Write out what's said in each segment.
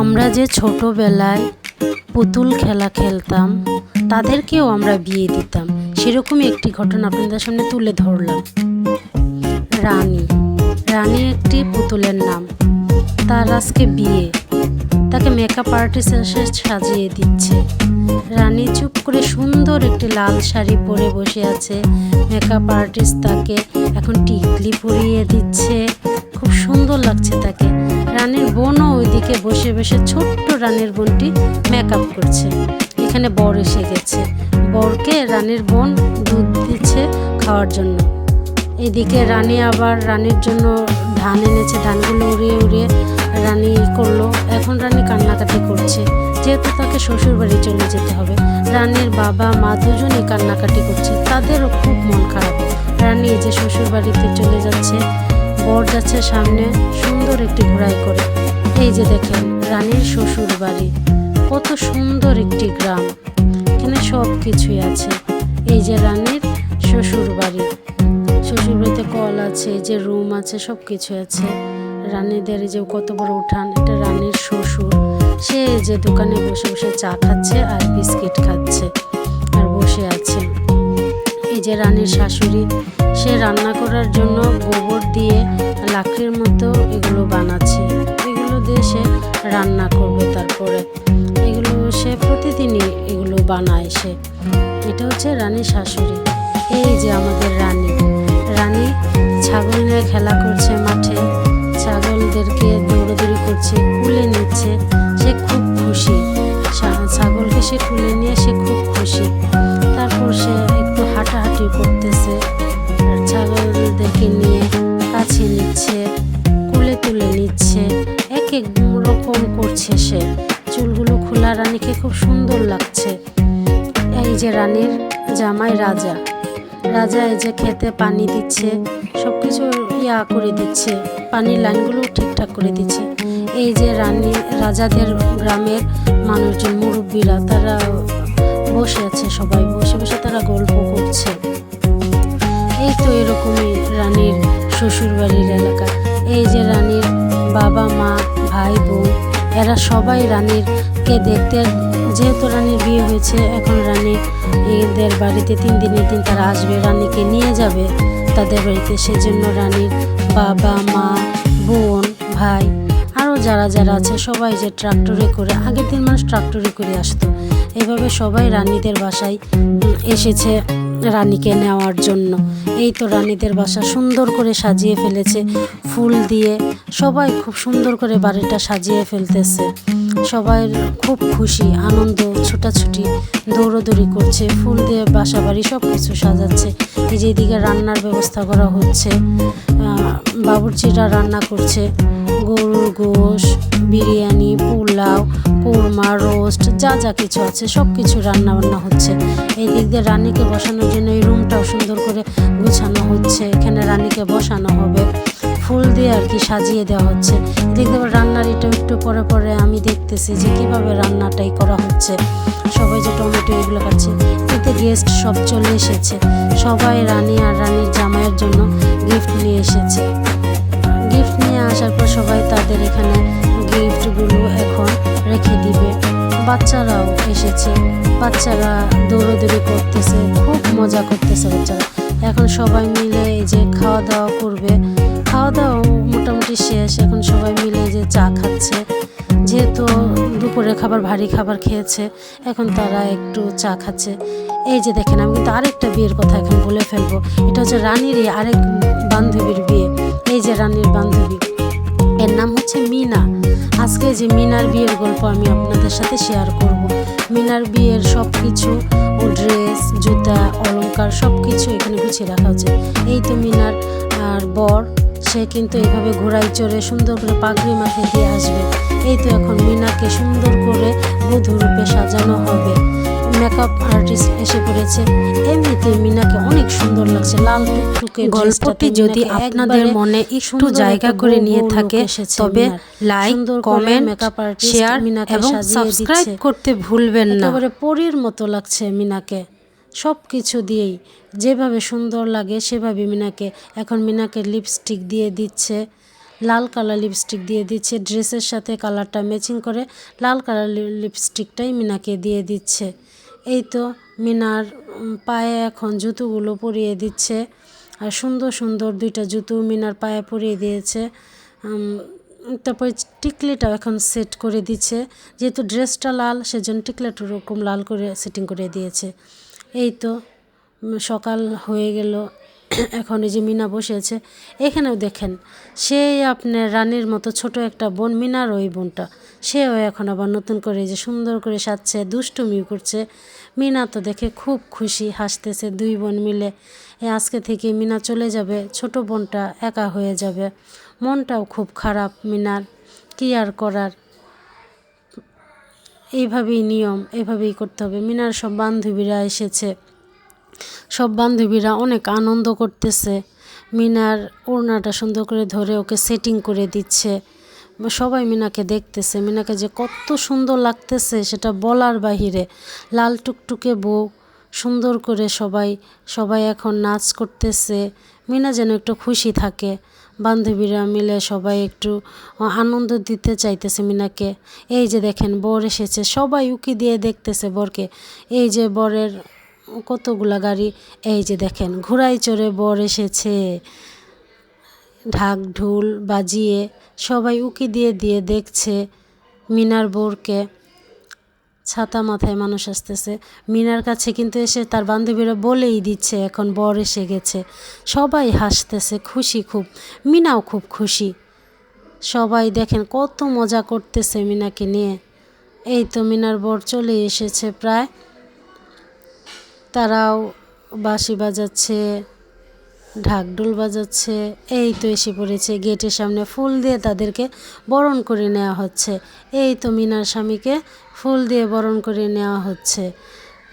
আমরা যে ছোটবেলায় পুতুল খেলা খেলতাম, তাদেরকেও আমরা বিয়ে দিতাম। সেরকমই একটি ঘটনা আপনাদের সামনে তুলে ধরলাম। রানী রানী একটি পুতুলের নাম। তার আজকে বিয়ে। তাকে মেকআপ আর্টিস্ট এসে সাজিয়ে দিচ্ছে। রানী চুপ করে সুন্দর একটি লাল শাড়ি পরে বসে আছে। মেকআপ আর্টিস্ট তাকে এখন টিকলি পরিয়ে দিচ্ছে। খুব সুন্দর লাগছে তাকে। রানীর বোনও ওইদিকে বসে বসে ছোট্ট রানীর বোনটি মেকআপ করছে। এখানে বর এসে গেছে। বরকে রানীর বোন দুধ দিচ্ছে খাওয়ার জন্য। এদিকে রানী আবার রানীর জন্য ধান এনেছে। ধানগুলো উড়িয়ে উড়িয়ে রানী করলো। এখন রানী কান্নাকাটি করছে, যেহেতু তাকে শ্বশুর বাড়ি চলে যেতে হবে। রানীর বাবা মা দুজনেই কান্নাকাটি করছে। তাদেরও খুব মন খারাপ। রানী যে শ্বশুর বাড়িতে চলে যাচ্ছে, বর যাচ্ছে সামনে সুন্দর একটি ঘোড়ায় করে। এই যে দেখেন রানীর শ্বশুর বাড়ি, কত সুন্দর একটি গ্রাম। এখানে সব কিছুই আছে। এই যে রানীর শ্বশুর বাড়ি। শ্বশুর বাড়িতে কল আছে, যে রুম আছে, সব কিছু আছে। রানীদের যে কত বড় উঠান। এটা রানীর শ্বশুর। সে যে দোকানে বসে বসে চা খাচ্ছে আর বিস্কিট খাচ্ছে আর বসে আছে। এই যে রানীর শাশুড়ি, সে রান্না করার জন্য গোবর দিয়ে লাকড়ির মতো এগুলো বানাচ্ছে। এগুলো দিয়ে সে রান্না করবে। তারপরে এগুলো সে প্রতিদিনই এগুলো বানায় সে। এটা হচ্ছে রানীর শাশুড়ি। এই যে আমাদের রানী। রানী ছাগল নিয়ে খেলা করছে মাঠে। ছাগলদেরকে দৌড়াদৌড়ি করছে, কুলে নিচ্ছে। সে খুব খুশি। ছাগলকে সে কুলে নিয়ে সে খুব খুশি। তারপর সে একটু হাঁটাহাঁটি করতেছে। ছাগলদেরকে নিয়ে কাছে নিচ্ছে, কুলে তুলে নিচ্ছে। এক এক রকম করছে সে। চুলগুলো খোলা, রানীকে খুব সুন্দর লাগছে। এই যে রানীর জামাই রাজা। রাজা এই যে খেতে পানি দিচ্ছে, সব কিছু করে দিচ্ছে। পানির লাইনগুলো ঠিকঠাক করে দিচ্ছে। এই যে রাজাদের গ্রামের মানুষজন, মুরব্বীরা, তারা বসে আছে। সবাই বসে বসে তারা গল্প করছে। এই তো এরকমই রানীর শ্বশুরবাড়ির এলাকা। এই যে রানীর বাবা মা ভাই বোন, এরা সবাই রানীরকে দেখতে, যেহেতু রানীর বিয়ে হয়েছে, এখন রানী এদের বাড়িতে 3 দিনের দিন তারা আসবে, রানীকে নিয়ে যাবে তাদের বাড়িতে। সেজন্য রানীর বাবা মা বোন ভাই আরও যারা যারা আছে সবাই যে ট্রাক্টরে করে, আগের দিন মানুষ ট্রাক্টরে করে আসতো, এভাবে সবাই রানীদের বাসায় এসেছে রানীকে নেওয়ার জন্য। এই তো রানীদের বাসা সুন্দর করে সাজিয়ে ফেলেছে ফুল দিয়ে। সবাই খুব সুন্দর করে বাড়িটা সাজিয়ে ফেলতেছে। সবাই খুব খুশি, আনন্দ, ছোটাছুটি, দৌড়দৌড়ি করছে। ফুল দিয়ে বাসা বাড়ি সব কিছু সাজাচ্ছে। এই যে এদিকে রান্নার ব্যবস্থা করা হচ্ছে। বাবুর্চিরা রান্না করছে। গরুর গোশ, বিরিয়ানি, পোলাও, কোরমা, রোস্ট, যা যা কিছু আছে সব কিছু রান্না বান্না হচ্ছে। এই দিক দিয়ে রানীকে বসানোর জন্য এই রুমটাও সুন্দর করে গুছানো হচ্ছে। এখানে রানীকে বসানো হবে, ফুল দিয়ে আর কি সাজিয়ে দেওয়া হচ্ছে। এদিক দিয়ে রান্নার এটা একটু পরে পরে আমি দেখতেছি যে কিভাবে রান্নাটাই করা হচ্ছে। সবাই যে টমেটো এগুলো খাচ্ছে। এতে গেস্ট সব চলে এসেছে। সবাই রানী আর রানীর জামাইয়ের জন্য গিফট নিয়ে এসেছে। গিফট নিয়ে আসার পর সবাই তাদের এখানে গিফটগুলো এখন রেখে দিবে। বাচ্চারাও এসেছে। বাচ্চারা দৌড়াদৌড়ি করতেছে, খুব মজা করতেছে বাচ্চারা। এখন সবাই মিলে এই যে খাওয়া দাওয়া করবে। খাওয়া দাওয়া মোটামুটি শেষ। এখন সবাই মিলে যে চা খাচ্ছে। যেহেতু দুপুরে খাবার ভারী খাবার খেয়েছে, এখন তারা একটু চা খাচ্ছে। এই যে দেখেন, আমি কিন্তু আরেকটা বিয়ের কথা এখন বলে ফেলবো। এটা হচ্ছে রানীরই আরেক বান্ধবীর বিয়ে। এই যে রানীর বান্ধবী, এর নাম হচ্ছে মিনা। আজকে যে মিনার বিয়ের গল্প আমি আপনাদের সাথে শেয়ার করব। মিনার বিয়ের সব কিছু, ও ড্রেস, জুতা, অলংকার সব কিছু এখানে গুছিয়ে রাখা হচ্ছে। এই তো মিনার আর বর, সে কিন্তু এইভাবে ঘোড়ায় চড়ে সুন্দর করে পাগড়ি মাথায় দিয়ে আসবে। এই তো এখন মিনাকে সুন্দর করে বধূ রূপে সাজানো হবে। মেকআপ আর্টিস্ট এসে পড়েছে। এমনিতে মিনাকে অনেক সুন্দর লাগছে। লাল টুকটুকে গল্পটি যদি আপনাদের মনে একটু জায়গা করে নিয়ে থাকে, তবে লাইক, কমেন্ট, শেয়ার এবং সাবস্ক্রাইব করতে ভুলবেন না। একেবারে পরীর মতো লাগছে মিনাকে। সব কিছু দিয়েই যেভাবে সুন্দর লাগে সেভাবে মিনাকে। এখন মিনাকে লিপস্টিক দিয়ে দিচ্ছে, লাল কালার লিপস্টিক দিয়ে দিচ্ছে, ড্রেসের সাথে কালারটা ম্যাচিং করে লাল কালার লিপস্টিকটাই মিনাকে দিয়ে দিচ্ছে। এই তো মিনার পায়ে এখন জুতোগুলো পরিয়ে দিচ্ছে, আর সুন্দর সুন্দর 2টা জুতো মিনার পায়ে পরিয়ে দিয়েছে। তারপরে টিকলিটাও এখন সেট করে দিচ্ছে, যেহেতু ড্রেসটা লাল সেজন্য টিকলিটা ওরকম লাল করে সেটিং করে দিয়েছে। এই তো সকাল হয়ে গেল, এখন এই যে মিনা বসে আছে। এখানেও দেখেন সেই আপনার রানীর মতো ছোট একটা বোন, মিনার ওই বোনটা, সেও এখন আবার নতুন করে যে সুন্দর করে সাজছে, দুষ্টুমি করছে। মিনা তো দেখে খুব খুশি, হাসতেছে 2 বোন মিলে। আজকে থেকে মিনা চলে যাবে, ছোট বোনটা একা হয়ে যাবে। মনটাও খুব খারাপ মিনার, কি আর করার, এইভাবেই নিয়ম, এইভাবেই করতে হবে। মিনার সব বান্ধবীরা এসেছে, সব বান্ধবীরা অনেক আনন্দ করতেছে। মিনার ওড়নাটা সুন্দর করে ধরে ওকে সেটিং করে দিচ্ছে। সবাই মিনাকে দেখতেছে, মিনাকে যে কত সুন্দর লাগতেছে সেটা বলার বাহিরে। লাল টুকটুকে বউ, সুন্দর করে সবাই এখন নাচ করতেছে। মিনা যেন একটু খুশি থাকে, বান্ধবীরা মিলে সবাই একটু আনন্দ দিতে চাইতেছে মিনাকে। এই যে দেখেন বর এসেছে, সবাই উকি দিয়ে দেখতেছে বরকে। এই যে বরের কতগুলা গাড়ি, এই যে দেখেন ঘোড়ায় চড়ে বর এসেছে, ঢাক ঢোল বাজিয়ে সবাই উকি দিয়ে দিয়ে দেখছে মিনার বরকে। ছাতা মাথায় মানুষ আসতেছে মিনার কাছে, কিন্তু এসে তার বান্ধবীরা বলেই দিচ্ছে এখন বর এসে গেছে। সবাই হাসতেছে, খুশি খুব, মিনাও খুব খুশি। সবাই দেখেন কত মজা করতেছে মিনাকে নিয়ে। এই তো মিনার বর চলে এসেছে প্রায়, তারাও বাঁশি বাজাচ্ছে, ঢাকঢোল বাজাচ্ছে। এই তো এসে পড়েছে গেটের সামনে, ফুল দিয়ে তাদেরকে বরণ করে নেওয়া হচ্ছে। এই তো মিনার স্বামীকে ফুল দিয়ে বরণ করে নেওয়া হচ্ছে।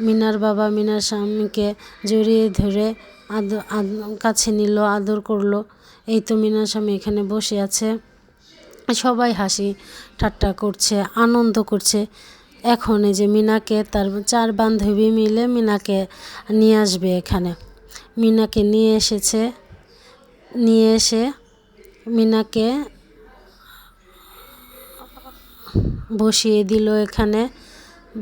মিনার বাবা মিনার স্বামীকে জড়িয়ে ধরে কাছে নিল, আদর করলো। এই তো মিনার স্বামী এখানে বসে আছে, সবাই হাসি ঠাট্টা করছে, আনন্দ করছে। এখন এই যে মিনাকে তার 4 বান্ধবী মিলে মিনাকে নিয়ে আসবে এখানে। মিনাকে নিয়ে এসে মিনাকে বসিয়ে দিল এখানে।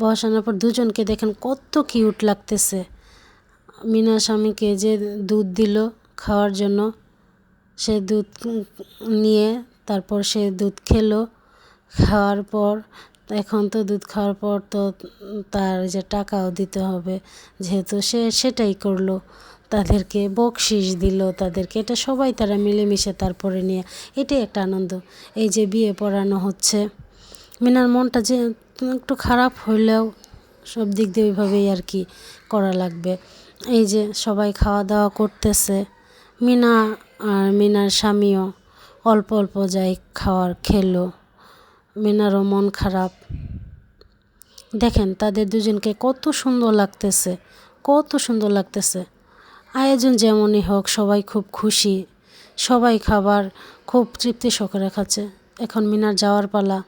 বসানোর পর দুজনকে দেখেন কত কিউট লাগতেছে। মিনার স্বামীকে যে দুধ দিল খাওয়ার জন্য, সে দুধ নিয়ে তারপর সে দুধ খেলো। খাওয়ার পর এখন তো দুধ খাওয়ার পর তো তার যে টাকাও দিতে হবে, যেহেতু সে সেটাই করলো, তাদেরকে বকশিস দিল তাদেরকে। এটা সবাই তারা মিলেমিশে তারপরে নিয়ে, এটাই একটা আনন্দ। এই যে বিয়ে পড়ানো হচ্ছে, মিনার মনটা যে একটু খারাপ হইলেও সব দিক দিয়ে ওইভাবেই আর কি করা লাগবে। এই যে সবাই খাওয়া দাওয়া করতেছে, মিনা আর মিনার স্বামীও অল্প অল্প যাই খেলো। মিনারও মন খারাপ। দেখেন তাদের দুজনকে কত সুন্দর লাগতেছে, কত সুন্দর লাগতেছে। আয়োজন যেমনই হোক সবাই খুব খুশি, সবাই খাবার খুব তৃপ্তি সহকারে খাচ্ছে। এখন মিনার যাওয়ার পালা,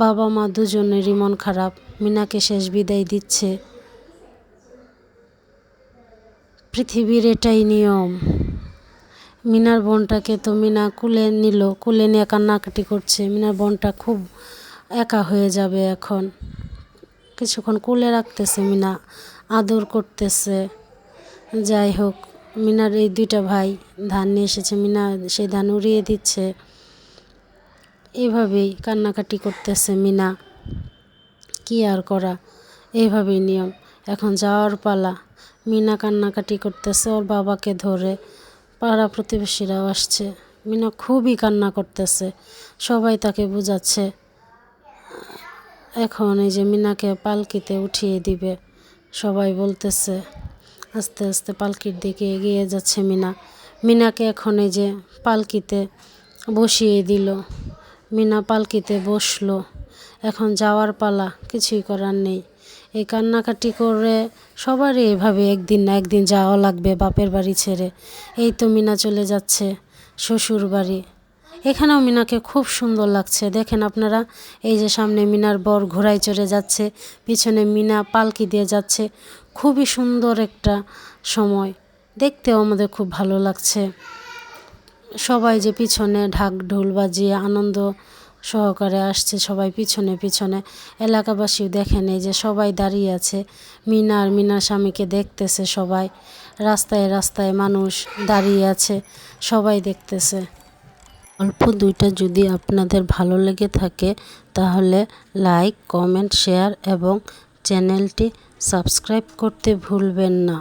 বাবা মা দুজনেরই মন খারাপ, মিনাকে শেষ বিদায় দিচ্ছে। পৃথিবীর এটাই নিয়ম। মিনার বোনটাকে তো মিনা কুলে নিল, কুলে নিয়ে কান্নাকাটি করছে। মিনার বোনটা খুব একা হয়ে যাবে এখন। কিছুক্ষণ কুলে রাখতেছে মিনা, আদর করতেছে। যাই হোক, মিনার এই 2টা ভাই ধান নিয়ে এসেছে, মিনা সেই ধান উড়িয়ে দিচ্ছে। এইভাবেই কান্নাকাটি করতেছে মিনা, কি আর করা, এইভাবেই নিয়ম। এখন যাওয়ার পালা, মিনা কান্নাকাটি করতেছে ওর বাবাকে ধরে। পাড়া প্রতিবেশীরাও আসছে, মিনা খুবই কান্না করতেছে, সবাই তাকে বোঝাচ্ছে। এখন এই যে মিনাকে পালকিতে উঠিয়ে দিবে, সবাই বলতেছে। আস্তে আস্তে পালকির দিকে এগিয়ে যাচ্ছে মিনা। মিনাকে এখন এই যে পালকিতে বসিয়ে দিল, মিনা পালকিতে বসলো। এখন যাওয়ার পালা, কিছুই করার নেই। এই কান্নাকাটি করে সবারই এভাবে একদিন না একদিন যাওয়া লাগবে বাপের বাড়ি ছেড়ে। এই তো মিনা চলে যাচ্ছে শ্বশুর বাড়ি। এখানেও মিনাকে খুব সুন্দর লাগছে, দেখেন আপনারা। এই যে সামনে মিনার বর ঘোড়ায় চড়ে যাচ্ছে, পিছনে মিনা পালকি দিয়ে যাচ্ছে। খুবই সুন্দর একটা সময়, দেখতেও আমাদের খুব ভালো লাগছে। সবাই যে পিছনে ঢাক ঢোল বাজিয়ে আনন্দ সহকারে আসছে, সবাই পিছনে পিছনে। এলাকাবাসীও দেখেন এই যে সবাই দাঁড়িয়ে আছে, মিনার স্বামীকে দেখতেছে সবাই। রাস্তায় রাস্তায় মানুষ দাঁড়িয়ে আছে, সবাই দেখতেছে। গল্প দুইটা যদি আপনাদের ভালো লেগে থাকে তাহলে লাইক, কমেন্ট, শেয়ার এবং চ্যানেলটি সাবস্ক্রাইব করতে ভুলবেন না।